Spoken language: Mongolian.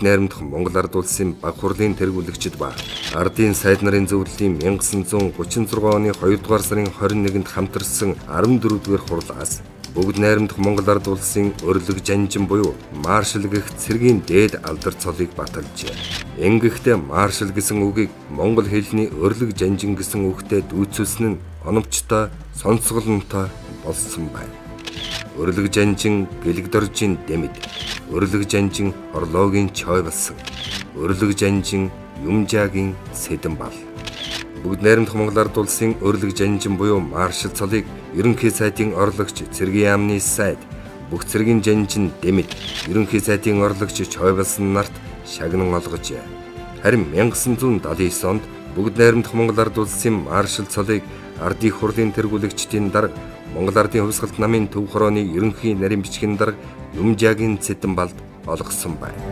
найрамдах Монгол Ард улсын баг хурлын тэргүүлэгчид ба ардын сайд нарын зөвлөлийн 1936 оны 2 дугаар сарын 21-нд хамтарсан 14 дугаар хурлаас бүгд найрамдах Монгол Ард улсын өрлөг жанжин буюу маршал гэх цэргийн дээд алдар цолыг баталжээ. Ингэхдээ маршал гэсэн үгийг монгол хэлний өрлөг жанжин гэсэн үгтэй дүүцүүлсэн нь оновчтой сонсголонтой болсон байна. Өрлөг жанжин гэлэгдоржийн дэмэд, өрлөг жанжин орлоогийн чой болсон, өрлөг жанжин юмжаагийн сэдэн бал. Бүгд найрамдах Монгол Ард улсын өрлөг жанжин буюу маршал цолыг ерөнхий сайдын орлогч цэргийн яамны сайд бүх цэргийн жанжин дэмэд ерөнхий сайдын орлогч чой болсон нарт шагнан олгожээ. Харин 1979 онд бүгд найрамдах Монгол Ард улсын маршал цолыг ардын хурлын тэргүүлэгчдийн дарга Монгол Ардын хувьсгалт намын төв хорооны ерөнхий нарийн бичгийн дарга Юмжаагийн Цэдэн балд олгосон байна.